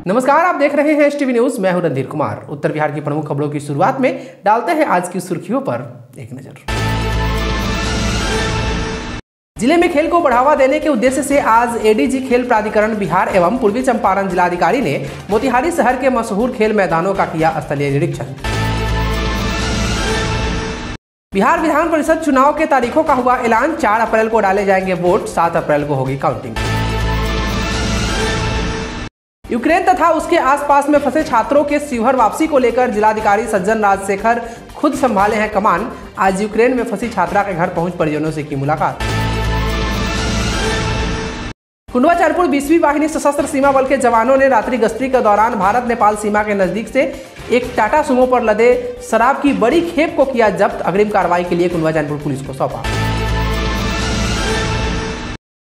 नमस्कार, आप देख रहे हैं एसटीवी न्यूज। मैं हूं रणधीर कुमार। उत्तर बिहार की प्रमुख खबरों की शुरुआत में डालते हैं आज की सुर्खियों पर एक नजर। जिले में खेल को बढ़ावा देने के उद्देश्य से आज एडीजी खेल प्राधिकरण बिहार एवं पूर्वी चंपारण जिलाधिकारी ने मोतिहारी शहर के मशहूर खेल मैदानों का किया स्थलीय निरीक्षण। बिहार विधान परिषद चुनाव के तारीखों का हुआ ऐलान। 4 अप्रैल को डाले जाएंगे वोट, 7 अप्रैल को होगी काउंटिंग। यूक्रेन तथा उसके आसपास में फंसे छात्रों के शिवहर वापसी को लेकर जिलाधिकारी सज्जन राजशेखर खुद संभाले हैं कमान। आज यूक्रेन में फंसी छात्रा के घर पहुंच परिजनों से की मुलाकात। कुंडवा चैनपुर 20वीं वाहिनी सशस्त्र सीमा बल के जवानों ने रात्रि गश्ती के दौरान भारत नेपाल सीमा के नजदीक से एक टाटा सुमो पर लदे शराब की बड़ी खेप को किया जब्त। अग्रिम कार्रवाई के लिए कुंडवा चैनपुर पुलिस को सौंपा।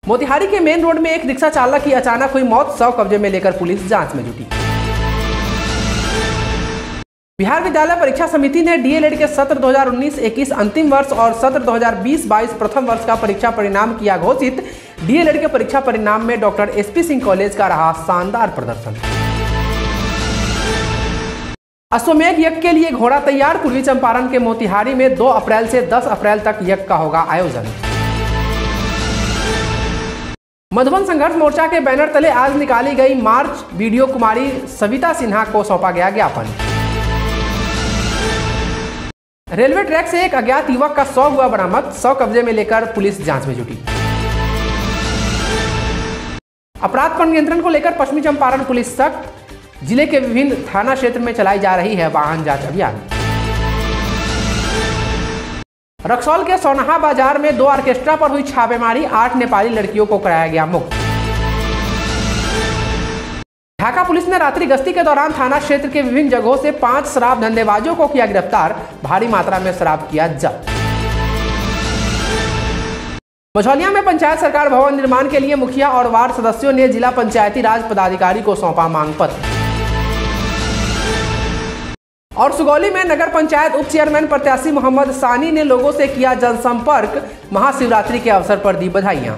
मोतिहारी के मेन रोड में एक रिक्शा चालक की अचानक हुई मौत। 100 कब्जे में लेकर पुलिस जांच में जुटी। बिहार विद्यालय परीक्षा समिति ने डीएलएड के सत्र 2019-21 अंतिम वर्ष और सत्र 2020-22 प्रथम वर्ष का परीक्षा परिणाम किया घोषित। डीएलएड के परीक्षा परिणाम में डॉक्टर एसपी सिंह कॉलेज का रहा शानदार प्रदर्शन। अश्वमेध यज्ञ के लिए घोड़ा तैयार। पूर्वी चंपारण के मोतिहारी में 2 अप्रैल से 10 अप्रैल तक यज्ञ का होगा आयोजन। मधुबन संघर्ष मोर्चा के बैनर तले आज निकाली गई मार्च वीडियो कुमारी सविता सिन्हा को सौंपा गया ज्ञापन। रेलवे ट्रैक से एक अज्ञात युवक का 100 हुआ बरामद। 100 कब्जे में लेकर पुलिस जांच में जुटी। अपराध पर नियंत्रण को लेकर पश्चिमी चंपारण पुलिस सख्त। जिले के विभिन्न थाना क्षेत्र में चलाई जा रही है वाहन जांच अभियान। रक्सौल के सोनाहा बाजार में 2 ऑर्केस्ट्रा पर हुई छापेमारी। 8 नेपाली लड़कियों को कराया गया मुक्त। ढाका पुलिस ने रात्रि गश्ती के दौरान थाना क्षेत्र के विभिन्न जगहों से 5 शराब धंधेबाजों को किया गिरफ्तार। भारी मात्रा में शराब किया जब्त। मझौलिया में पंचायत सरकार भवन निर्माण के लिए मुखिया और वार्ड सदस्यों ने जिला पंचायती राज पदाधिकारी को सौंपा मांग पत्र। और सुगौली में नगर पंचायत उप चेयरमैन प्रत्याशी मोहम्मद सानी ने लोगों से किया जनसंपर्क। महाशिवरात्रि के अवसर पर दी बधाइयां।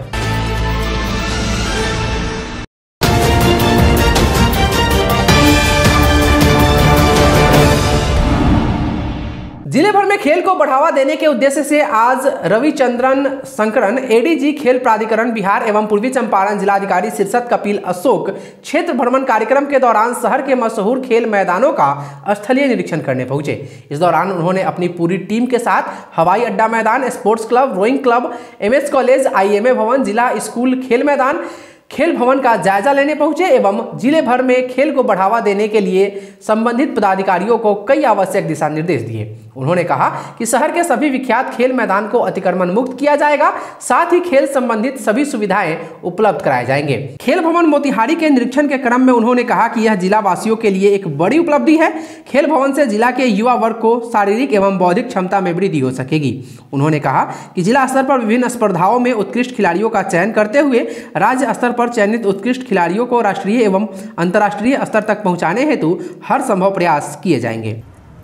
जिले भर में खेल को बढ़ावा देने के उद्देश्य से आज रविचंद्रन शंकरन एडीजी खेल प्राधिकरण बिहार एवं पूर्वी चंपारण जिलाधिकारी शीर्षत कपिल अशोक क्षेत्र भ्रमण कार्यक्रम के दौरान शहर के मशहूर खेल मैदानों का स्थलीय निरीक्षण करने पहुंचे। इस दौरान उन्होंने अपनी पूरी टीम के साथ हवाई अड्डा मैदान, sports club, rowing club, MS college, IMA भवन, जिला स्कूल खेल मैदान, खेल भवन का जायजा लेने पहुंचे एवं जिले भर में खेल को बढ़ावा देने के लिए संबंधित पदाधिकारियों को कई आवश्यक दिशा निर्देश दिए। उन्होंने कहा कि शहर के सभी विख्यात खेल मैदान को अतिक्रमण मुक्त किया जाएगा, साथ ही खेल संबंधित सभी सुविधाएं उपलब्ध कराए जाएंगे। खेल भवन मोतिहारी के निरीक्षण के क्रम में उन्होंने कहा कि यह जिला वासियों के लिए एक बड़ी उपलब्धि है। खेल भवन से जिला के युवा वर्ग को शारीरिक एवं बौद्धिक क्षमता में वृद्धि हो सकेगी। उन्होंने कहा कि जिला स्तर पर विभिन्न स्पर्धाओं में उत्कृष्ट खिलाड़ियों का चयन करते हुए राज्य स्तर पर चयनित उत्कृष्ट खिलाड़ियों को राष्ट्रीय एवं अंतर्राष्ट्रीय स्तर तक पहुंचाने हेतु हर संभव प्रयास किए जाएंगे।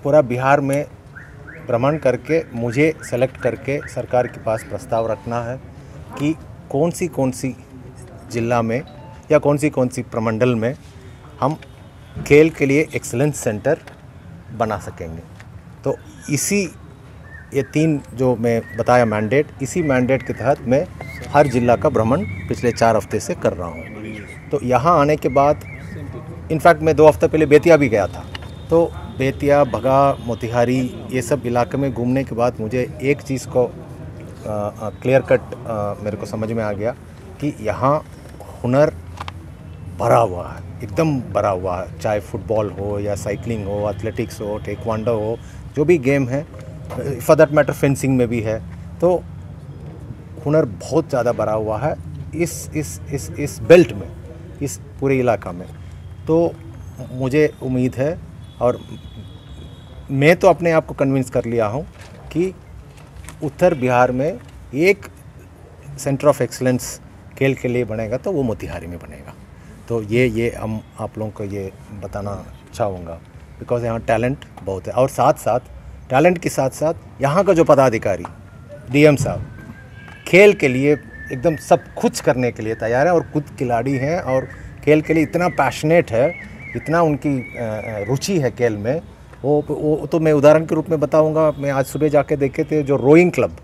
पूरा बिहार में भ्रमण करके मुझे सेलेक्ट करके सरकार के पास प्रस्ताव रखना है कि कौन सी जिला में या कौन सी प्रमंडल में हम खेल के लिए एक्सीलेंस सेंटर बना सकेंगे। तो ये 3 जो मैं बताया मैंडेट, इसी मैंडेट के तहत मैं हर जिला का भ्रमण पिछले 4 हफ्ते से कर रहा हूँ। तो यहाँ आने के बाद इनफैक्ट मैं 2 हफ्ते पहले बेतिया भी गया था। तो बेतिया, भगा, मोतिहारी ये सब इलाके में घूमने के बाद मुझे एक चीज़ को क्लियर कट मेरे को समझ में आ गया कि यहाँ हुनर भरा हुआ है, एकदम भरा हुआ है। चाहे फुटबॉल हो या साइकिलिंग हो, एथलेटिक्स हो, टेक्वांडो हो, जो भी गेम है, फॉर दैट मैटर फेंसिंग में भी है। तो हुनर बहुत ज़्यादा भरा हुआ है इस बेल्ट में, इस पूरे इलाका में। तो मुझे उम्मीद है और मैं तो अपने आप को कन्विंस कर लिया हूँ कि उत्तर बिहार में एक सेंटर ऑफ एक्सीलेंस खेल के लिए बनेगा तो वो मोतिहारी में बनेगा। तो ये हम आप लोगों को ये बताना चाहूँगा बिकॉज़ यहाँ टैलेंट बहुत है। और टैलेंट के साथ साथ यहाँ का जो पदाधिकारी डीएम साहब खेल के लिए एकदम सब कुछ करने के लिए तैयार है और खुद खिलाड़ी हैं और खेल के लिए इतना पैशनेट है इतना उनकी रुचि है खेल में, वो तो मैं उदाहरण के रूप में बताऊंगा। मैं आज सुबह जाके देखे थे जो रोइंग क्लब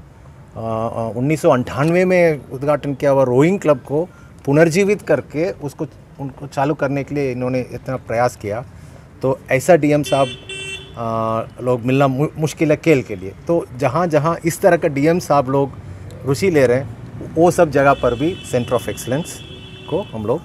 1998 में उद्घाटन किया हुआ रोइंग क्लब को पुनर्जीवित करके उनको चालू करने के लिए इन्होंने इतना प्रयास किया। तो ऐसा डीएम साहब लोग मिलना मुश्किल है खेल के लिए। तो जहाँ जहाँ इस तरह का डीएम साहब लोग रुचि ले रहे हैं वो सब जगह पर भी सेंटर ऑफ एक्सीलेंस को हम लोग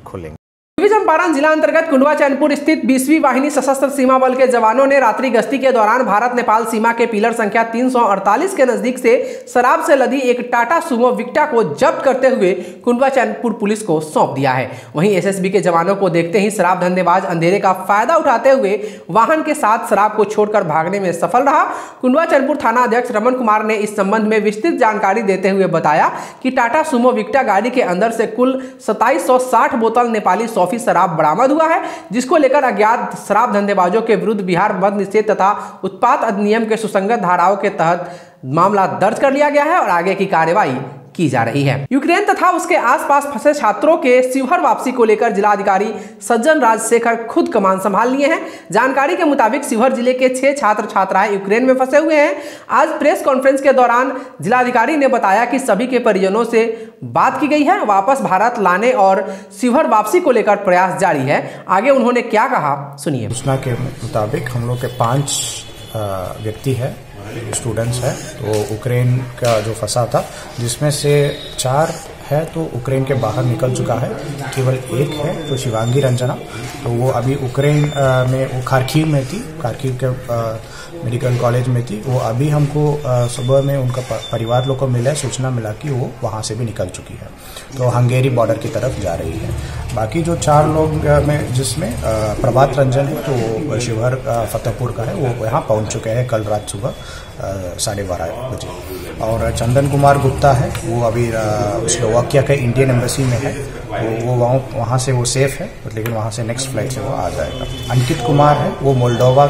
खोलेंगे। पूर्वी चंपारण जिला अंतर्गत कुंडवा चैनपुर स्थित 20वीं वाहिनी सशस्त्र सीमा बल के जवानों ने रात्रि गश्ती के दौरान भारत नेपाल सीमा के पिलर संख्या 348 के नजदीक से शराब से लदी एक टाटा सुमो विक्टा को जब्त करते हुए कुंडवा चैनपुर पुलिस को सौंप दिया है। वहीं एसएसबी के जवानों को देखते ही शराब धंधेबाज अंधेरे का फायदा उठाते हुए वाहन के साथ शराब को छोड़कर भागने में सफल रहा। कुंडवा चैनपुर थाना अध्यक्ष रमन कुमार ने इस संबंध में विस्तृत जानकारी देते हुए बताया कि टाटा सुमो विक्टा गाड़ी के अंदर से कुल 2760 बोतल नेपाली सॉफी शराब बरामद हुआ है, जिसको लेकर अज्ञात शराब धंधेबाजों के विरुद्ध बिहार मद्य निषेध तथा उत्पाद अधिनियम के सुसंगत धाराओं के तहत मामला दर्ज कर लिया गया है और आगे की कार्रवाई की जा रही है। यूक्रेन तथा उसके आसपास फंसे छात्रों के शिवहर वापसी को लेकर जिलाधिकारी सज्जन राजशेखर खुद कमान संभाल लिए हैं। जानकारी के मुताबिक शिवहर जिले के 6 छात्र छात्राएं यूक्रेन में फंसे हुए हैं। आज प्रेस कॉन्फ्रेंस के दौरान जिलाधिकारी ने बताया कि सभी के परिजनों से बात की गई है, वापस भारत लाने और शिवहर वापसी को लेकर प्रयास जारी है। आगे उन्होंने क्या कहा सुनिए। सूचना के मुताबिक हम लोग के 5 व्यक्ति है, स्टूडेंट्स है, तो यूक्रेन का जो फंसा था जिसमें से 4 है तो यूक्रेन के बाहर निकल चुका है, केवल 1 है तो शिवांगी रंजना, तो वो अभी यूक्रेन में वो खार्किव में थी, खार्किव के मेडिकल कॉलेज में थी। वो अभी हमको सुबह में उनका परिवार लोग को मिला, सूचना मिला कि वो वहाँ से भी निकल चुकी है, तो हंगेरी बॉर्डर की तरफ जा रही है। बाकी जो 4 लोग में जिसमें प्रभात रंजन है तो वो शिवहर फतेहपुर का है, वो यहाँ पहुँच चुके हैं कल रात सुबह 12:30 बजे। और चंदन कुमार गुप्ता है वो अभी स्लोवाकिया के इंडियन एम्बेसी में है, तो वो वहाँ से वो सेफ है, लेकिन वहाँ से नेक्स्ट फ्लाइट से वो आ जाएगा। अंकित कुमार है वो मोल्डोवा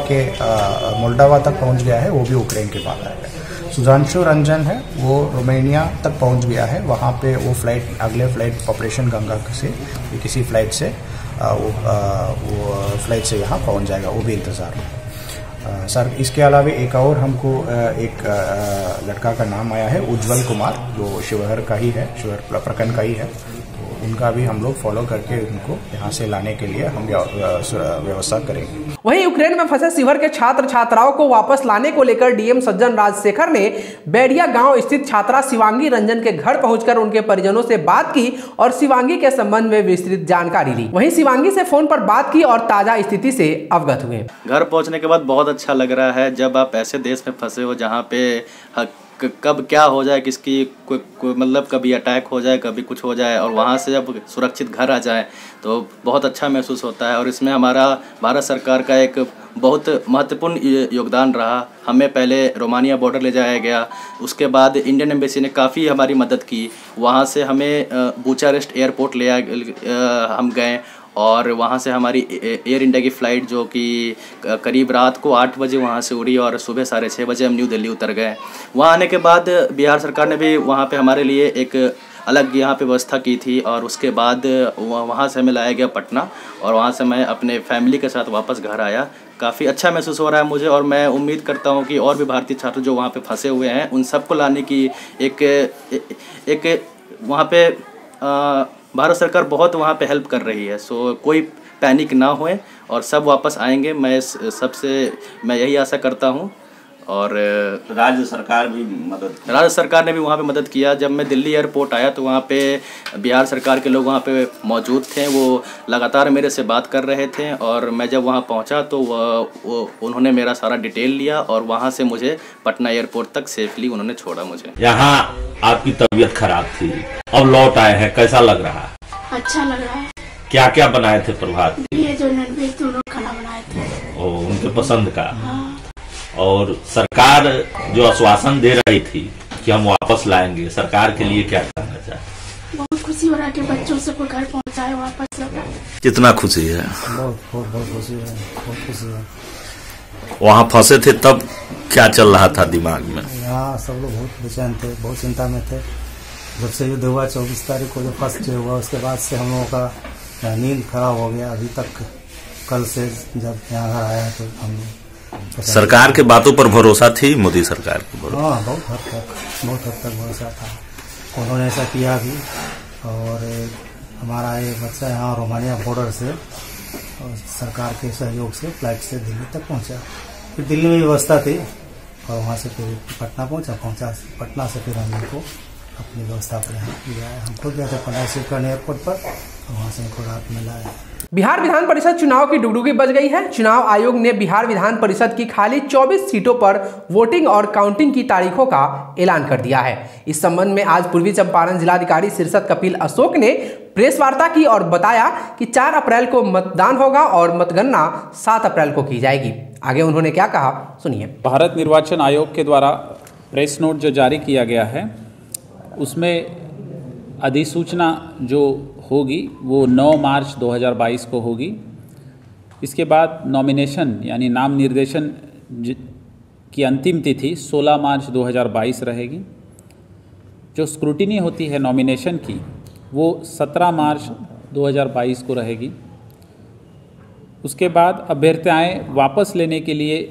तक पहुँच गया है, वो भी यूक्रेन के बाहर आएगा। सुधांशु रंजन है वो रोमानिया तक पहुँच गया है, वहाँ पे वो फ्लाइट अगले फ्लाइट ऑपरेशन गंगा से किसी फ्लाइट से वो फ्लाइट से यहाँ पहुँच जाएगा, वो भी इंतज़ार है। सर इसके अलावा एक और हमको एक लड़का का नाम आया है उज्जवल कुमार, जो शिवहर का ही है, शिवहर प्रखंड का ही है, तो उनका भी हम लोग फॉलो करके उनको यहाँ से लाने के लिए हम व्यवस्था करेंगे। वहीं यूक्रेन में फंसे शिवहर के छात्र छात्राओं को वापस लाने को लेकर डीएम सज्जन राजशेखर ने बैडिया गांव स्थित छात्रा शिवांगी रंजन के घर पहुंचकर उनके परिजनों से बात की और शिवांगी के संबंध में विस्तृत जानकारी ली। वहीं शिवांगी से फोन पर बात की और ताजा स्थिति से अवगत हुए। घर पहुंचने के बाद बहुत अच्छा लग रहा है, जब आप ऐसे देश में फंसे हो जहाँ पे कब क्या हो जाए, किसकी कोई मतलब कभी अटैक हो जाए, कभी कुछ हो जाए, और वहाँ से जब सुरक्षित घर आ जाए तो बहुत अच्छा महसूस होता है। और इसमें हमारा भारत सरकार का एक बहुत महत्वपूर्ण योगदान रहा। हमें पहले रोमानिया बॉर्डर ले जाया गया, उसके बाद इंडियन एम्बेसी ने काफ़ी हमारी मदद की, वहाँ से हमें बुचारेस्ट एयरपोर्ट हम गए और वहाँ से हमारी एयर इंडिया की फ़्लाइट जो कि करीब रात को 8 बजे वहाँ से उड़ी और सुबह 6:30 बजे हम न्यू दिल्ली उतर गए। वहाँ आने के बाद बिहार सरकार ने भी वहाँ पे हमारे लिए एक अलग यहाँ पे व्यवस्था की थी, और उसके बाद वहाँ से हमें लाया गया पटना, और वहाँ से मैं अपने फैमिली के साथ वापस घर आया। काफ़ी अच्छा महसूस हो रहा है मुझे, और मैं उम्मीद करता हूँ कि और भी भारतीय छात्र जो वहाँ पे फंसे हुए हैं उन सबको लाने की एक वहाँ पे भारत सरकार बहुत वहाँ पे हेल्प कर रही है। सो कोई पैनिक ना होए और सब वापस आएंगे, मैं सबसे यही आशा करता हूँ। और राज्य सरकार ने भी वहाँ पे मदद किया। जब मैं दिल्ली एयरपोर्ट आया तो वहाँ पे बिहार सरकार के लोग वहाँ पे मौजूद थे, वो लगातार मेरे से बात कर रहे थे, और मैं जब वहाँ पहुँचा तो उन्होंने मेरा सारा डिटेल लिया और वहाँ से मुझे पटना एयरपोर्ट तक सेफली उन्होंने छोड़ा मुझे। यहाँ आपकी तबीयत खराब थी, अब लौट आए हैं, कैसा लग रहा है? अच्छा लग रहा है। क्या क्या बनाए थे प्रभात? ये जो नॉनवेज दोनों खाना बनाए थे। ओ, उनके पसंद का। हाँ। और सरकार जो आश्वासन दे रही थी कि हम वापस लाएंगे, सरकार के लिए क्या करना चाहते? बहुत खुशी हो रहा है कि बच्चों से को घर पहुँचाए वापस लौटा। कितना खुशी है? बहुत खुशी है, बहुत खुशी है। वहाँ फंसे थे तब क्या चल रहा था दिमाग में? यहाँ सब लोग बहुत बेचैन थे, बहुत चिंता में थे। जब से युद्ध हुआ 24 तारीख को जो फर्स्ट हुआ, उसके बाद से हम लोगों का नींद खराब हो गया। अभी तक कल से जब यहाँ आया तो हम सरकार के बातों पर भरोसा थी, मोदी सरकार की भरोसा? हाँ, बहुत हद तक भरोसा था। उन्होंने ऐसा किया भी। और हमारा एक बच्चा यहाँ रोमानिया बॉर्डर से और सरकार के सहयोग से फ्लाइट से दिल्ली तक पहुँचा। फिर दिल्ली में व्यवस्था थी और वहाँ से फिर पटना पहुँचा। पटना से फिर हम इनको अपनी व्यवस्था पर यहाँ लिया है। हम खुद गए थे पटना से एयरपोर्ट पर और वहाँ से इनको रात में लाया। बिहार विधान परिषद चुनाव की डुगडुगी बज गई है। चुनाव आयोग ने बिहार विधान परिषद की खाली 24 सीटों पर वोटिंग और काउंटिंग की तारीखों का ऐलान कर दिया है। इस संबंध में आज पूर्वी चंपारण जिलाधिकारी शीर्षत कपिल अशोक ने प्रेस वार्ता की और बताया कि 4 अप्रैल को मतदान होगा और मतगणना 7 अप्रैल को की जाएगी। आगे उन्होंने क्या कहा, सुनिए। भारत निर्वाचन आयोग के द्वारा प्रेस नोट जो जारी किया गया है उसमें अधिसूचना जो होगी वो 9 मार्च 2022 को होगी। इसके बाद नॉमिनेशन यानी नाम निर्देशन की अंतिम तिथि 16 मार्च 2022 रहेगी। जो स्क्रूटिनी होती है नॉमिनेशन की वो 17 मार्च 2022 को रहेगी। उसके बाद अभ्यर्थियाएँ वापस लेने के लिए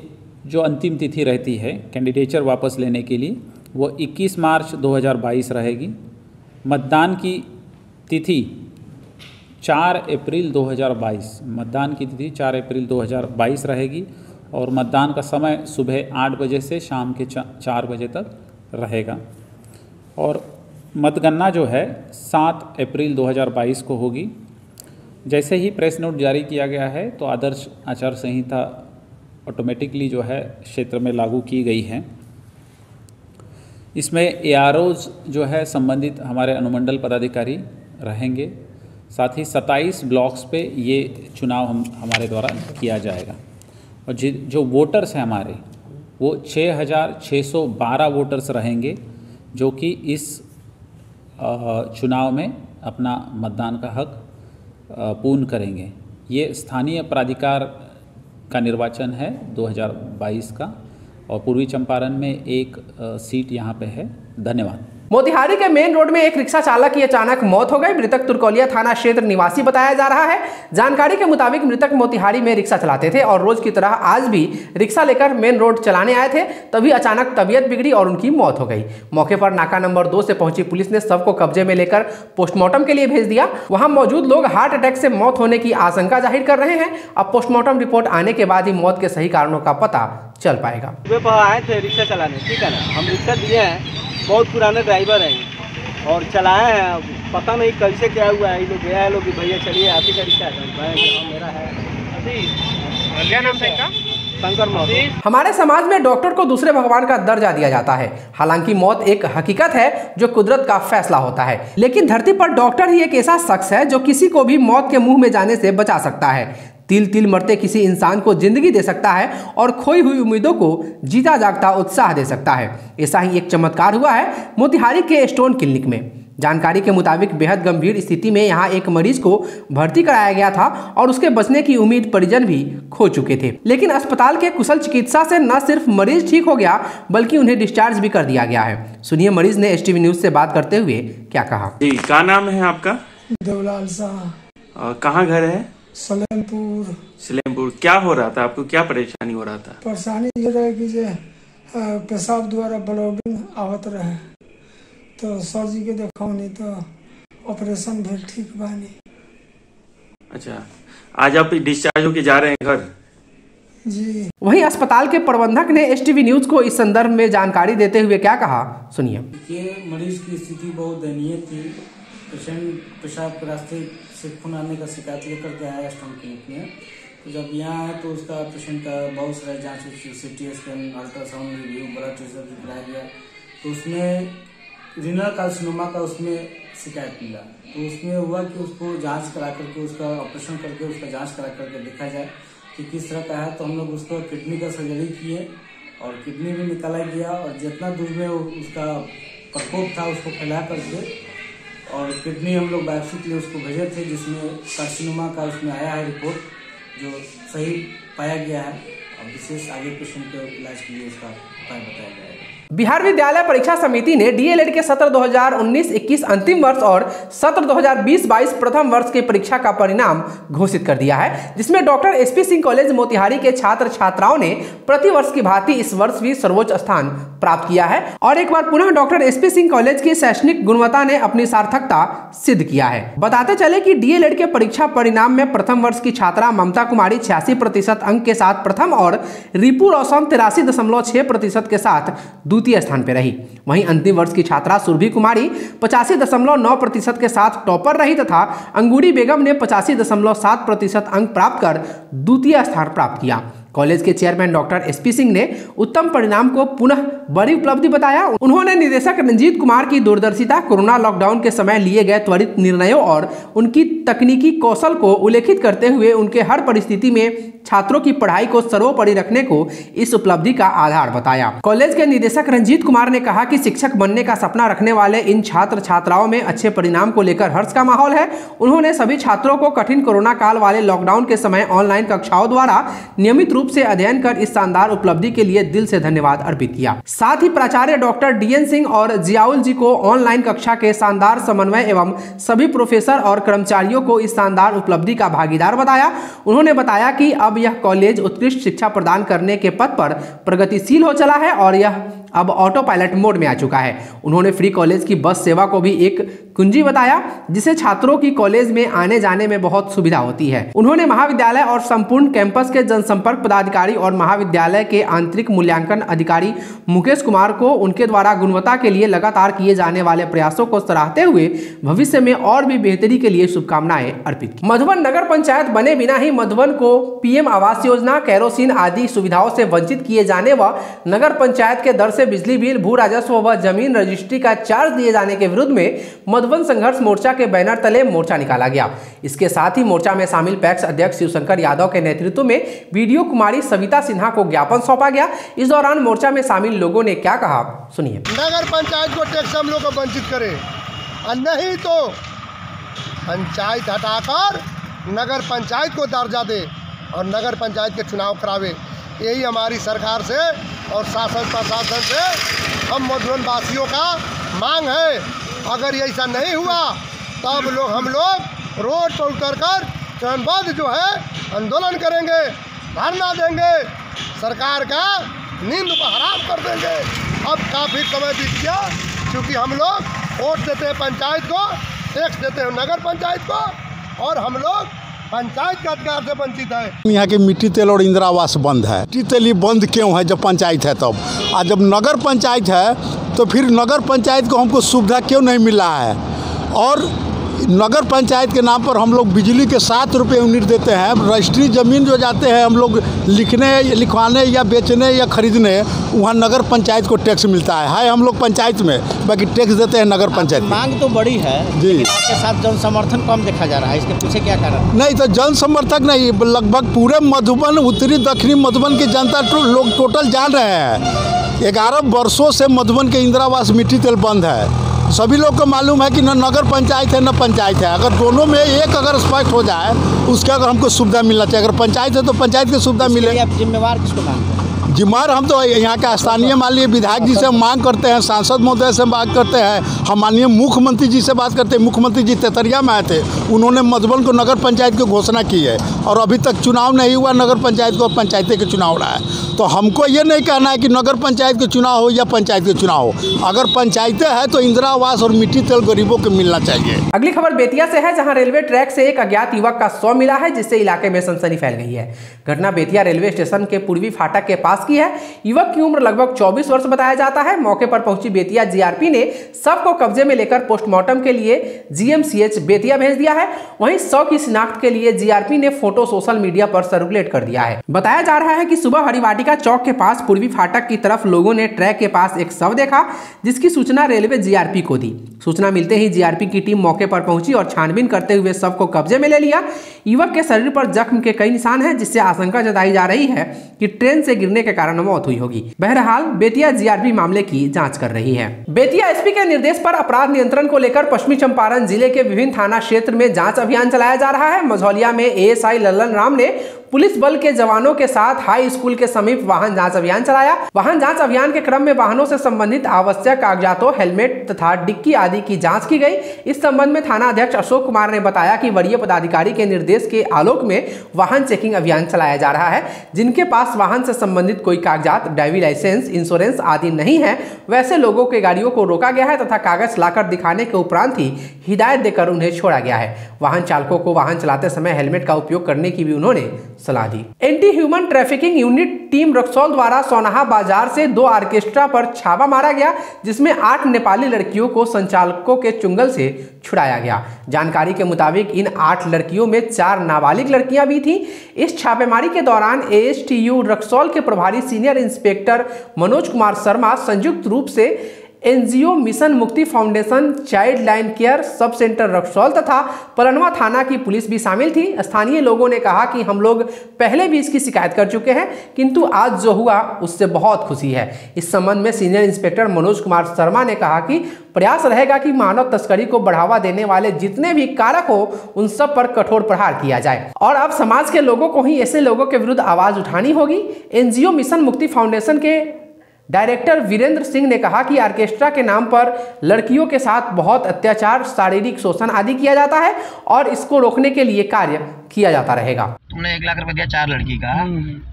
जो अंतिम तिथि रहती है कैंडिडेचर वापस लेने के लिए वो 21 मार्च 2022 रहेगी। मतदान की तिथि 4 अप्रैल 2022 मतदान की तिथि 4 अप्रैल 2022 रहेगी और मतदान का समय सुबह 8 बजे से शाम के 4 बजे तक रहेगा। और मतगणना जो है 7 अप्रैल 2022 को होगी। जैसे ही प्रेस नोट जारी किया गया है तो आदर्श आचार संहिता ऑटोमेटिकली जो है क्षेत्र में लागू की गई है। इसमें AROs जो है संबंधित हमारे अनुमंडल पदाधिकारी रहेंगे। साथ ही 27 ब्लॉक्स पे ये चुनाव हमारे द्वारा किया जाएगा। और जो वोटर्स हैं हमारे वो 6,612 वोटर्स रहेंगे जो कि इस चुनाव में अपना मतदान का हक पूर्ण करेंगे। ये स्थानीय प्राधिकार का निर्वाचन है 2022 का और पूर्वी चंपारण में एक सीट यहाँ पे है। धन्यवाद। मोतिहारी के मेन रोड में एक रिक्शा चालक की अचानक मौत हो गई। मृतक तुर्कौलिया थाना क्षेत्र निवासी बताया जा रहा है। जानकारी के मुताबिक मृतक मोतिहारी में रिक्शा चलाते थे और रोज की तरह आज भी रिक्शा लेकर मेन रोड चलाने आए थे। तभी अचानक तबीयत बिगड़ी और उनकी मौत हो गई। मौके पर नाका नंबर 2 से पहुंची पुलिस ने शव को कब्जे में लेकर पोस्टमार्टम के लिए भेज दिया। वहां मौजूद लोग हार्ट अटैक से मौत होने की आशंका जाहिर कर रहे हैं। अब पोस्टमार्टम रिपोर्ट आने के बाद ही मौत के सही कारणों का पता चल पाएगा। आए थे रिक्शा चलाने, ठीक है ना, हम रिक्शा दिए हैं, बहुत पुराने ड्राइवर हैं और चलाए हैं। पता नहीं कैसे क्या हुआ है, ये लोग गया है लोग कि भैया चलिए आप ही का रिक्शा है, मेरा है। क्या नाम है इनका? शंकर मौर्य। हमारे समाज में डॉक्टर को दूसरे भगवान का दर्जा दिया जाता है। हालांकि मौत एक हकीकत है जो कुदरत का फैसला होता है, लेकिन धरती पर डॉक्टर ही एक ऐसा शख्स है जो किसी को भी मौत के मुंह में जाने से बचा सकता है। तिल तिल मरते किसी इंसान को जिंदगी दे सकता है और खोई हुई उम्मीदों को जीता जागता उत्साह दे सकता है। ऐसा ही एक चमत्कार हुआ है मोतिहारी के स्टोन क्लिनिक में। जानकारी के मुताबिक बेहद गंभीर स्थिति में यहां एक मरीज को भर्ती कराया गया था और उसके बचने की उम्मीद परिजन भी खो चुके थे। लेकिन अस्पताल के कुशल चिकित्सा से न सिर्फ मरीज ठीक हो गया बल्कि उन्हें डिस्चार्ज भी कर दिया गया है। सुनिए मरीज ने STV न्यूज से बात करते हुए क्या कहा। जी, क्या नाम है आपका? देवलाल साहब। कहाँ घर है? सलेमपुर। सलेमपुर। क्या हो रहा था आपको, क्या परेशानी हो रहा था? परेशानी ये रहे कि पेशाब द्वारा ब्लॉडिंग आवत रहे तो सर जी के देखौनी तो ऑपरेशन भी ठीक बानी। अच्छा, आज आप डिस्चार्ज होके जा रहे हैं घर? जी। वहीं अस्पताल के प्रबंधक ने STV न्यूज को इस संदर्भ में जानकारी देते हुए क्या कहा, सुनिए। ये मरीज की स्थिति बहुत दयनीय थी। पेशेंट पेशाब के रास्ते से खून आने का शिकायत लेकर के आया स्टोन क्लिनिक में। तो जब यहाँ आए तो उसका पेशेंट का बहुत सारा जाँच CT scan, ultrasound review, blood test कराया गया तो उसमें रीनल कार्सिनोमा का उसमें शिकायत मिला। तो उसमें हुआ कि उसको जांच करा करके उसका ऑपरेशन करके उसका जांच करा करके देखा जाए कि किस तरह का है। तो हम लोग उसको किडनी का सर्जरी किए और किडनी भी निकाला गया और जितना दूर में उसका प्रकोप था उसको फैला करके और किडनी हम लोग बायोप्सी के लिए उसको भेजे थे जिसमें कार्सिनोमा का उसमें आया है रिपोर्ट जो सही पाया गया है और विशेष आगे पेशेंट के इलाज के लिए उसका उपाय बताया जाएगा। बिहार विद्यालय परीक्षा समिति ने डीएलएड के सत्र 2019-21 अंतिम वर्ष और सत्र 2020-22 प्रथम वर्ष की परीक्षा का परिणाम घोषित कर दिया है, जिसमें doctor SP Singh college Motihari के छात्र छात्राओं ने प्रति वर्ष की भांति इस वर्ष भी सर्वोच्च स्थान प्राप्त किया है और एक बार पुनः डॉक्टर एसपी सिंह कॉलेज की शैक्षणिक गुणवत्ता ने अपनी सार्थकता सिद्ध किया है। बताते चले कि डीएलएड के परीक्षा परिणाम में प्रथम वर्ष की छात्रा ममता कुमारी 86% अंक के साथ प्रथम और रिपु रोशन 83.6% के साथ द्वितीय स्थान पर रही। वहीं अंतिम वर्ष की छात्रा सुरभि कुमारी 85.9% के साथ टॉपर रही तथा अंगूरी बेगम ने 85.7% अंक प्राप्त कर द्वितीय स्थान प्राप्त किया। कॉलेज के चेयरमैन डॉक्टर एसपी सिंह ने उत्तम परिणाम को पुनः बड़ी उपलब्धि बताया। उन्होंने निदेशक रंजीत कुमार की दूरदर्शिता, कोरोना लॉकडाउन के समय लिए गए त्वरित निर्णयों और उनकी तकनीकी कौशल को उल्लेखित करते हुए उनके हर परिस्थिति में छात्रों की पढ़ाई को सर्वोपरि रखने को इस उपलब्धि का आधार बताया। कॉलेज के निदेशक रंजीत कुमार ने कहा कि शिक्षक बनने का सपना रखने वाले इन छात्र छात्राओं में अच्छे परिणाम को लेकर हर्ष का माहौल है। उन्होंने सभी छात्रों को कठिन कोरोना काल वाले लॉकडाउन के समय ऑनलाइन कक्षाओं द्वारा नियमित रूप से अध्ययन कर इस शानदार उपलब्धि के लिए दिल से धन्यवाद अर्पित किया। साथ ही प्राचार्य डॉक्टर डीएन सिंह और जियाउल जी को ऑनलाइन कक्षा के शानदार समन्वय एवं सभी प्रोफेसर और कर्मचारियों को इस शानदार उपलब्धि का भागीदार बताया। उन्होंने बताया कि अब यह कॉलेज उत्कृष्ट शिक्षा प्रदान करने के पथ पर प्रगतिशील हो चला है और यह अब ऑटो पायलट मोड में आ चुका है। उन्होंने फ्री कॉलेज की बस सेवा को भी एक कुंजी बताया, जिससे छात्रों की कॉलेज में आने जाने में बहुत सुविधा होती है। उन्होंने महाविद्यालय और संपूर्ण कैंपस के जनसंपर्क पदाधिकारी और महाविद्यालय के आंतरिक मूल्यांकन अधिकारी मुकेश कुमार को उनके द्वारा गुणवत्ता के लिए लगातार किए जाने वाले प्रयासों को सराहते हुए भविष्य में और भी बेहतरी के लिए शुभकामनाएं अर्पित की। मधुबन नगर पंचायत बने बिना ही मधुबन को पीएम आवास योजना, केरोसिन आदि सुविधाओं से वंचित किए जाने व नगर पंचायत के दर से बिजली बिल, भू राजस्व व जमीन रजिस्ट्री का चार्ज दिए जाने के विरुद्ध में मधुबन संघर्ष मोर्चा के बैनर तले मोर्चा निकाला गया। इसके साथ ही मोर्चा में शामिल पैक्स अध्यक्ष शिवशंकर यादव के नेतृत्व में वीडियो कुमारी सविता सिन्हा को ज्ञापन सौंपा गया। इस दौरान मोर्चा में शामिल लोगों ने क्या कहा, सुनिए। नगर पंचायत को टैक्स हम लोग को वंचित करे और नहीं तो पंचायत हटाकर नगर पंचायत को दर्जा दे और नगर पंचायत के चुनाव करावे। यही हमारी सरकार से और शासन प्रशासन से हम मधुबन वासियों का मांग है। अगर ये ऐसा नहीं हुआ तब हम लोग रोड पर उतरकर चरणबद्ध जो है आंदोलन करेंगे, धरना देंगे, सरकार का नींद को हराम कर देंगे। अब काफ़ी समय बीत गया, क्योंकि हम लोग वोट देते हैं पंचायत को, टैक्स देते हैं नगर पंचायत को और हम लोग पंचायत के अधिकार से वंचित है। यहाँ के मिट्टी तेल और इंदिरा आवास बंद है। मिट्टी तेल ही बंद क्यों है जब पंचायत है तब, और जब नगर पंचायत है तो फिर नगर पंचायत को हमको सुविधा क्यों नहीं मिल रहा है। और नगर पंचायत के नाम पर हम लोग बिजली के 7 रुपये यूनिट देते हैं। रजिस्ट्री ज़मीन जो जाते हैं हम लोग लिखवाने या बेचने या खरीदने, वहाँ नगर पंचायत को टैक्स मिलता है हम लोग पंचायत में, बाकी टैक्स देते हैं नगर पंचायत। मांग तो बड़ी है जी, आपके साथ जन समर्थन कम देखा जा रहा है, इसके पीछे क्या कारण? नहीं तो जन समर्थक नहीं, लगभग पूरे मधुबन, उत्तरी दक्षिणी मधुबन की जनता लोग टोटल जान रहे हैं। 11 वर्षों से मधुबन के इंदिरा आवास मिट्टी तेल बंद है। सभी लोग को मालूम है कि न नगर पंचायत है न पंचायत है। अगर दोनों में एक अगर स्पष्ट हो जाए, उसके अगर हमको सुविधा मिलना चाहिए। अगर पंचायत है तो पंचायत की सुविधा मिले। आप जिम्मेवार किसको मानते हैं? जिम्मेवार हम तो यहाँ के स्थानीय माननीय विधायक जी से मांग करते हैं, सांसद महोदय से बात करते हैं, हम माननीय मुख्यमंत्री जी से बात करते हैं। मुख्यमंत्री जी तेतरिया में आए थे, उन्होंने मधुबन को नगर पंचायत की घोषणा की है और अभी तक चुनाव नहीं हुआ नगर पंचायत को, पंचायती के चुनाव रहा है। तो हमको ये नहीं कहना है कि नगर पंचायत के चुनाव हो या पंचायत के चुनाव हो। अगर पंचायतें हैं तो इंदिरा आवास और मिट्टी तेल गरीबों को मिलना चाहिए। अगली खबर बेतिया से है, जहां रेलवे ट्रैक से एक अज्ञात युवक का शव मिला है, जिससे इलाके में सनसनी फैल गई है। घटना बेतिया रेलवे स्टेशन के पूर्वी फाटक के पास की है। युवक की उम्र लगभग 24 वर्ष बताया जाता है। मौके पर पहुंची बेतिया जीआरपी ने शव को कब्जे में लेकर पोस्टमार्टम के लिए जीएमसीएच बेतिया भेज दिया है। वहीं शव की शिनाख्त के लिए जीआरपी ने फोटो सोशल मीडिया पर सर्कुलेट कर दिया है। बताया जा रहा है कि सुबह हरिवाटिका चौक के पास पूर्वी फाटक की तरफ लोगों ने ट्रैक के पास एक शव देखा, जिसकी सूचना रेलवे जीआरपी को दी। सूचना मिलते ही जीआरपी की टीम मौके पर पहुंची और छानबीन करते हुए शव को कब्जे में ले लिया। युवक के शरीर पर जख्म के कई निशान हैं, जिससे आशंका जताई जा रही है कि ट्रेन से गिरने के कारण मौत हुई होगी। बहरहाल बेतिया जीआरपी मामले की जांच कर रही है। बेतिया एसपी के निर्देश पर अपराध नियंत्रण को लेकर पश्चिमी चंपारण जिले के विभिन्न थाना क्षेत्र में जांच अभियान चलाया जा रहा है। मझौलिया में एएसआई लल्लन राम ने पुलिस बल के जवानों के साथ हाई स्कूल के समीप वाहन जांच अभियान चलाया। वाहन जांच अभियान के क्रम में वाहनों से संबंधित आवश्यक कागजातों, हेलमेट तथा डिक्की आदि की जांच की गई। इस संबंध में थाना अध्यक्ष अशोक कुमार ने बताया कि वरीय पदाधिकारी के निर्देश के आलोक में वाहन चेकिंग अभियान चलाया जा रहा है। जिनके पास वाहन से संबंधित कोई कागजात, ड्राइविंग लाइसेंस, इंश्योरेंस आदि नहीं है, वैसे लोगों के गाड़ियों को रोका गया है तथा कागज लाकर दिखाने के उपरांत ही हिदायत देकर उन्हें छोड़ा गया है। वाहन चालकों को वाहन चलाते समय हेलमेट का उपयोग करने की भी उन्होंने सलाह दी। Anti human trafficking unit team Raxaul द्वारा सोनाहा बाजार से 2 ऑर्केस्ट्रा पर छापा मारा गया, जिसमें 8 नेपाली लड़कियों को संचालकों के चुंगल से छुड़ाया गया। जानकारी के मुताबिक इन 8 लड़कियों में 4 नाबालिग लड़कियां भी थीं। इस छापेमारी के दौरान एएसटीयू रक्सौल के प्रभारी सीनियर इंस्पेक्टर मनोज कुमार शर्मा संयुक्त रूप से एनजीओ मिशन मुक्ति foundation, child line care sub centre Raxaul तथा पलनवा थाना की पुलिस भी शामिल थी। स्थानीय लोगों ने कहा कि हम लोग पहले भी इसकी शिकायत कर चुके हैं, किंतु आज जो हुआ उससे बहुत खुशी है। इस संबंध में सीनियर इंस्पेक्टर मनोज कुमार शर्मा ने कहा कि प्रयास रहेगा कि मानव तस्करी को बढ़ावा देने वाले जितने भी कारक हो उन सब पर कठोर प्रहार किया जाए और अब समाज के लोगों को ही ऐसे लोगों के विरुद्ध आवाज उठानी होगी। एनजीओ मिशन मुक्ति फाउंडेशन के डायरेक्टर वीरेंद्र सिंह ने कहा कि ऑर्केस्ट्रा के नाम पर लड़कियों के साथ बहुत अत्याचार, शारीरिक शोषण आदि किया जाता है और इसको रोकने के लिए कार्य किया जाता रहेगा। तुमने 1 लाख रुपए दिया 4 लड़की का,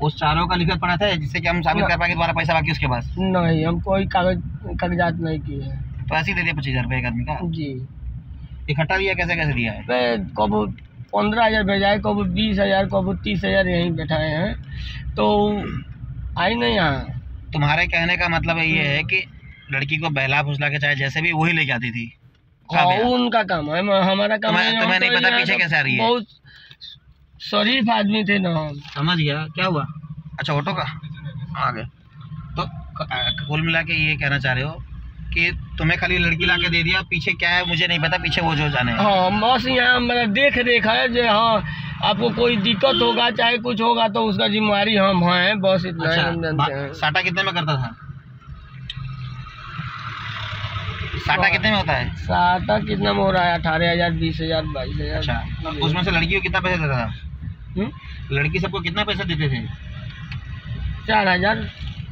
उस चारों का लिखत पड़ा था जिससे कि हम साबित कर पाएंगे तुम्हारा पैसा बाकी उसके पास? नहीं, हम कोई कागजात नहीं किए हैं। तो ऐसे ही दे दिया 25,000 रुपए एक आदमी का? जी। इकट्ठा दिया? कैसे कैसे दिया है? कब 15,000 भेजा है, कब 20,000, कब 30,000 यहीं बैठाए हैं, तो आई नहीं यहाँ। तुम्हारे कहने का मतलब ये है कि लड़की को बहला फुसला के चाहे जैसे भी वही लेके आती थी? हाँ, उनका काम है, हमारा काम है। तुम्हें नहीं पता पीछे कैसे आ रही है? बहुत शरीफ आदमी थे ना। समझ गया। क्या हुआ? अच्छा, ऑटो का आगे। तो कुल मिला के ये कहना चाह रहे हो कि तुम्हें खाली लड़की ला के दे दिया, पीछे क्या है मुझे नहीं पता, पीछे वो जो जाने। हाँ, बस यहाँ मेरा देख रेख है जो हाँ आपको कोई दिक्कत होगा चाहे कुछ होगा तो उसका जिम्मेवारी हम हैं, बस इतना ही हम जानते हैं। साटा कितने में करता था? साटा कितने में होता है? साटा कितना में हो रहा है? 18,000, 20,000, 22,000। अच्छा, उसमें से लड़की को कितना पैसा देता था? लड़की सबको कितना पैसा देते थे? 4,000,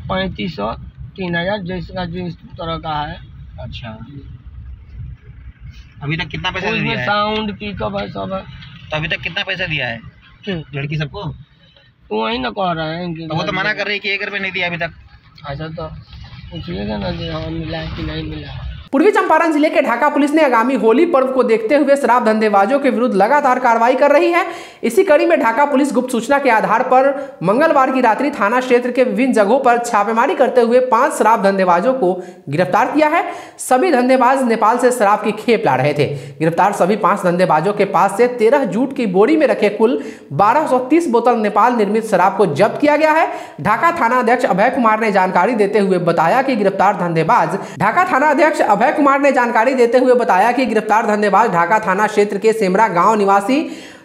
3,500, 3,000 जैसा जिस तरह का है। अच्छा, अभी तक कितना पैसा दिया है? साउंड पिकअप है सब है। तो अभी तक कितना पैसा दिया है लड़की सबको? तो वही ना कह रहे हैं। तो वो तो मना कर रही है कि 1 रुपये नहीं दिया अभी तक। अच्छा, तो पूछिएगा ना जो हाँ मिला है कि नहीं मिला। पूर्वी चंपारण जिले के ढाका पुलिस ने आगामी होली पर्व को देखते हुए शराब धंधेबाजों के विरुद्ध लगातार कार्रवाई कर रही है। इसी कड़ी में ढाका पुलिस गुप्त सूचना के आधार पर मंगलवार की रात्रि थाना क्षेत्र के विभिन्न जगहों पर छापेमारी करते हुए 5 शराब धंधेबाजों को गिरफ्तार किया है। सभी धंधेबाज नेपाल से शराब की खेप ला रहे थे। गिरफ्तार सभी 5 धंधेबाजों के पास से 13 जूट की बोरी में रखे कुल 1230 बोतल नेपाल निर्मित शराब को जब्त किया गया है। ढाका थाना अध्यक्ष अभय कुमार ने जानकारी देते हुए बताया कि गिरफ्तार धंधेबाज ढाका थाना क्षेत्र के सेमरा गांव निवासी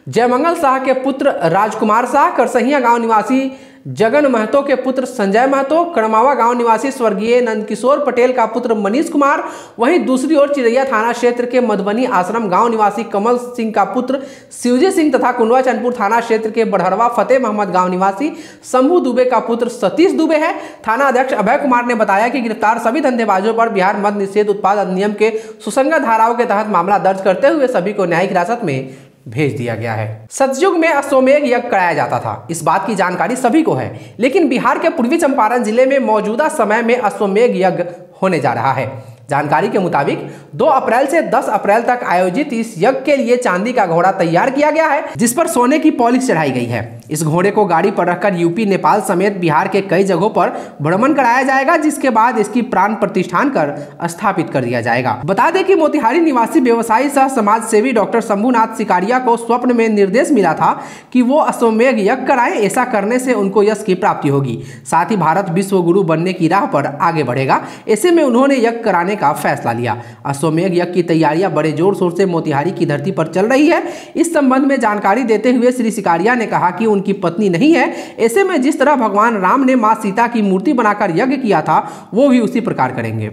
जयमंगल शाह के पुत्र राजकुमार शाह, करसहिया गांव निवासी जगन महतो के पुत्र संजय महतो, कड़मावा गांव निवासी स्वर्गीय नंदकिशोर पटेल का पुत्र मनीष कुमार, वहीं दूसरी ओर चिरैया थाना क्षेत्र के मधुबनी आश्रम गांव निवासी कमल सिंह का पुत्र शिवजी सिंह तथा कुंडवा चंदपुर थाना क्षेत्र के बढ़हरवा फतेह मोहम्मद गांव निवासी शंभू दुबे का पुत्र सतीश दुबे है। थाना अध्यक्ष अभय कुमार ने बताया कि गिरफ्तार सभी धंधेबाजों पर बिहार मद्य निषेध उत्पाद अधिनियम के सुसंगत धाराओं के तहत मामला दर्ज करते हुए सभी को न्यायिक हिरासत में भेज दिया गया है। सतयुग में अश्वमेध यज्ञ कराया जाता था, इस बात की जानकारी सभी को है, लेकिन बिहार के पूर्वी चंपारण जिले में मौजूदा समय में अश्वमेध यज्ञ होने जा रहा है। जानकारी के मुताबिक 2 अप्रैल से 10 अप्रैल तक आयोजित इस यज्ञ के लिए चांदी का घोड़ा तैयार किया गया है, जिस पर सोने की पॉलिश चढ़ाई गई है। इस घोड़े को गाड़ी पर रखकर यूपी, नेपाल समेत बिहार के कई जगहों पर भ्रमण कराया जाएगा, जिसके बाद इसकी प्राण प्रतिष्ठान कर स्थापित कर दिया जाएगा। बता दें कि मोतिहारी निवासी व्यवसायी सह समाज सेवी डॉक्टर शंभुनाथ सिकारिया को स्वप्न में निर्देश मिला था कि वो अश्वमेध यज्ञ कराएं। ऐसा करने से उनको यश की प्राप्ति होगी, साथ ही भारत विश्व गुरु बनने की राह पर आगे बढ़ेगा। ऐसे में उन्होंने यज्ञ कराने का फैसला लिया। अश्वमेध यज्ञ की तैयारियां बड़े जोर शोर से मोतिहारी की धरती पर चल रही है। इस संबंध में जानकारी देते हुए श्री सिकारिया ने कहा कि उनकी पत्नी नहीं है, ऐसे में जिस तरह भगवान राम ने मां सीता की मूर्ति बनाकर यज्ञ किया था वो भी उसी प्रकार करेंगे।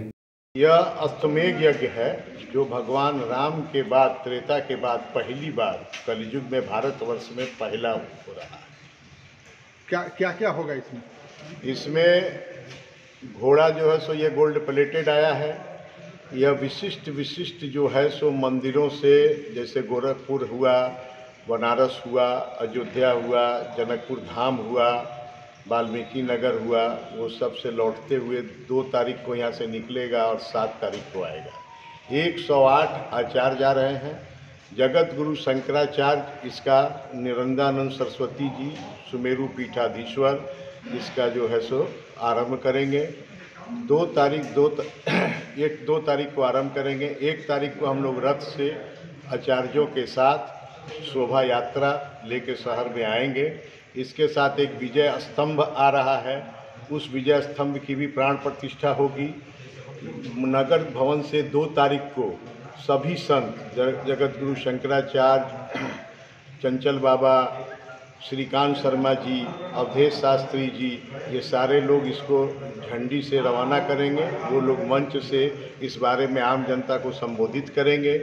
यह अश्वमेध यज्ञ है जो भगवान राम के बाद, त्रेता के बाद पहली बार कलयुग में भारतवर्ष में पहला हो रहा है। क्या क्या होगा इसमें? इसमें घोड़ा जो है सो ये गोल्ड प्लेटेड आया है। यह विशिष्ट जो है सो मंदिरों से, जैसे गोरखपुर हुआ, बनारस हुआ, अयोध्या हुआ, जनकपुर धाम हुआ, वाल्मीकि नगर हुआ, वो सब से लौटते हुए 2 तारीख को यहाँ से निकलेगा और 7 तारीख को आएगा। 108 आचार्य जा रहे हैं। जगत गुरु शंकराचार्य इसका, निरंदानंद सरस्वती जी सुमेरु पीठाधीश्वर इसका जो है सो आरंभ करेंगे। 2 तारीख को आरंभ करेंगे। 1 तारीख को हम लोग रथ से आचार्यों के साथ शोभा यात्रा लेके शहर में आएंगे। इसके साथ एक विजय स्तंभ आ रहा है, उस विजय स्तंभ की भी प्राण प्रतिष्ठा होगी। नगर भवन से 2 तारीख को सभी संत, जगत गुरु शंकराचार्य, चंचल बाबा, श्रीकांत शर्मा जी, अवधेश शास्त्री जी, ये सारे लोग इसको झंडी से रवाना करेंगे। वो लोग मंच से इस बारे में आम जनता को संबोधित करेंगे।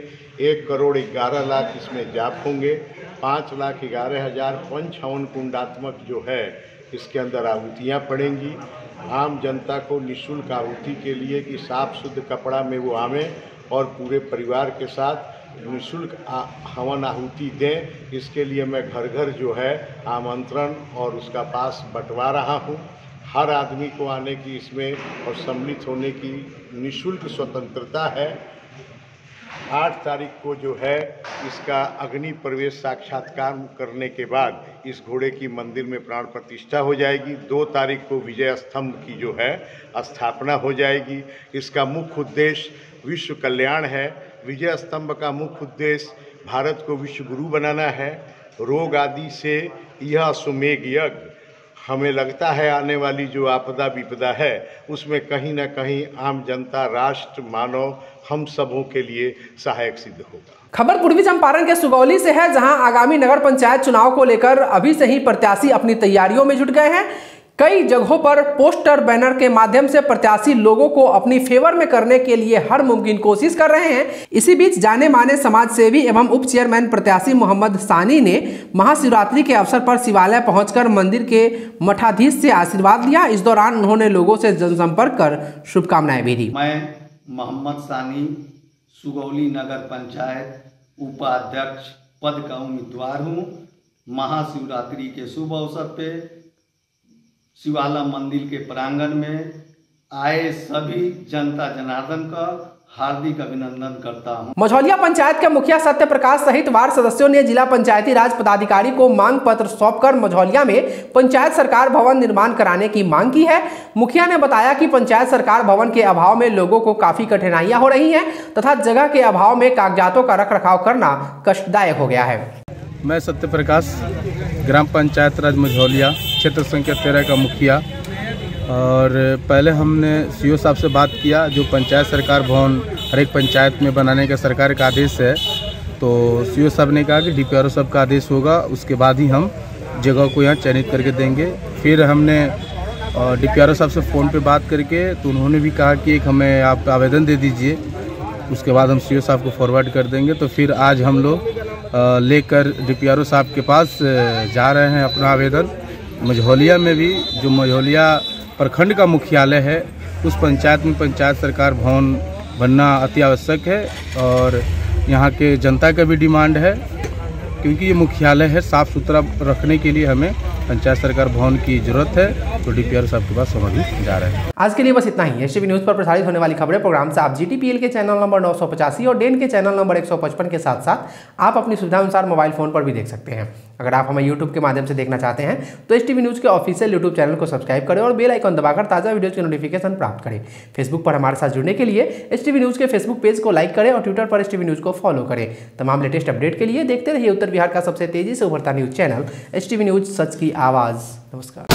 1,11,00,000 इसमें जाप होंगे। 5,11,000 पंच हवन कुंडात्मक जो है इसके अंदर आहुतियाँ पड़ेंगी। आम जनता को निःशुल्क आहुति के लिए कि साफ शुद्ध कपड़ा में वो आवें और पूरे परिवार के साथ निःशुल्क हवन आहुति दें। इसके लिए मैं घर घर जो है आमंत्रण और उसका पास बंटवा रहा हूँ। हर आदमी को आने की इसमें और सम्मिलित होने की निःशुल्क स्वतंत्रता है। 8 तारीख को जो है इसका अग्नि प्रवेश साक्षात्कार करने के बाद इस घोड़े की मंदिर में प्राण प्रतिष्ठा हो जाएगी। 2 तारीख को विजय स्तंभ की जो है स्थापना हो जाएगी। इसका मुख्य उद्देश्य विश्व कल्याण है। विजय स्तंभ का मुख्य उद्देश्य भारत को विश्व गुरु बनाना है। रोग आदि से यह अश्वमेघ यज्ञ, हमें लगता है आने वाली जो आपदा विपदा है उसमें कहीं ना कहीं आम जनता, राष्ट्र, मानव, हम सबों के लिए सहायक सिद्ध होगा। खबर पूर्वी चंपारण के सुगौली से है, जहां आगामी नगर पंचायत चुनाव को लेकर अभी से ही प्रत्याशी अपनी तैयारियों में जुट गए हैं। कई जगहों पर पोस्टर, बैनर के माध्यम से प्रत्याशी लोगों को अपनी फेवर में करने के लिए हर मुमकिन कोशिश कर रहे हैं। इसी बीच जाने माने समाज सेवी एवं उप चेयरमैन प्रत्याशी मोहम्मद सानी ने महाशिवरात्रि के अवसर पर शिवालय पहुंचकर मंदिर के मठाधीश से आशीर्वाद लिया। इस दौरान उन्होंने लोगों से जनसंपर्क कर शुभकामनाएं भी दी। मैं मोहम्मद सानी सुगौली नगर पंचायत उपाध्यक्ष पद का उम्मीदवार हूँ। महाशिवरात्रि के शुभ अवसर पे शिवाला मंदिर के प्रांगण में आए सभी जनता जनार्दन का हार्दिक अभिनंदन करता हूं। मझौलिया पंचायत के मुखिया सत्य प्रकाश सहित वार्ड सदस्यों ने जिला पंचायती राज पदाधिकारी को मांग पत्र सौंपकर मझौलिया में पंचायत सरकार भवन निर्माण कराने की मांग की है। मुखिया ने बताया कि पंचायत सरकार भवन के अभाव में लोगों को काफी कठिनाइयां हो रही हैं तथा जगह के अभाव में कागजातों का रख रखाव करना कष्टदायक हो गया है। मैं सत्य प्रकाश, ग्राम पंचायत राज मझौलिया, क्षेत्र संख्या 13 का मुखिया। और पहले हमने सीओ साहब से बात किया, जो पंचायत सरकार भवन हर एक पंचायत में बनाने का सरकार का आदेश है। तो सीओ साहब ने कहा कि डीपीआरओ साहब का आदेश होगा, उसके बाद ही हम जगह को यहाँ चयनित करके देंगे। फिर हमने डीपीआरओ साहब से फ़ोन पे बात करके, तो उन्होंने भी कहा कि एक हमें आप आवेदन दे दीजिए, उसके बाद हम सीओ साहब को फॉरवर्ड कर देंगे। तो फिर आज हम लोग लेकर डीपीआरओ साहब के पास जा रहे हैं अपना आवेदन। मझौलिया में भी जो मझौलिया प्रखंड का मुख्यालय है, उस पंचायत में पंचायत सरकार भवन बनना अति आवश्यक है और यहाँ के जनता का भी डिमांड है, क्योंकि ये मुख्यालय है, साफ़ सुथरा रखने के लिए हमें पंचायत सरकार भवन की जरूरत है। तो डीपीआरओ साहब के पास हम अभी जा रहे हैं। आज के लिए बस इतना ही। एसटीवी न्यूज़ पर प्रसारित होने वाली खबरें प्रोग्राम से आप जीटीपीएल के चैनल नंबर 985 और डेन के चैनल नंबर 155 के साथ साथ आप अपनी सुविधा अनुसार मोबाइल फोन पर भी देख सकते हैं। अगर आप हमें यूट्यूब के माध्यम से देखना चाहते हैं तो एसटीवी न्यूज़ के ऑफिशियल यूट्यूब चैनल को सब्सक्राइब करें और बेल आइकन दबाकर ताज़ा वीडियोज की नोटिफिकेशन प्राप्त करें। फेसबुक पर हमारे साथ जुड़ने के लिए एसटीवी न्यूज़ के फेसबुक पेज को लाइक करें और ट्विटर पर एसटीवी न्यूज़ को फॉलो करें। तमाम लेटेस्ट अपडेट के लिए देखते रहिए उत्तर बिहार का सबसे तेजी से उभरता न्यूज़ चैनल एसटीवी न्यूज़, सच की आवाज़। नमस्कार।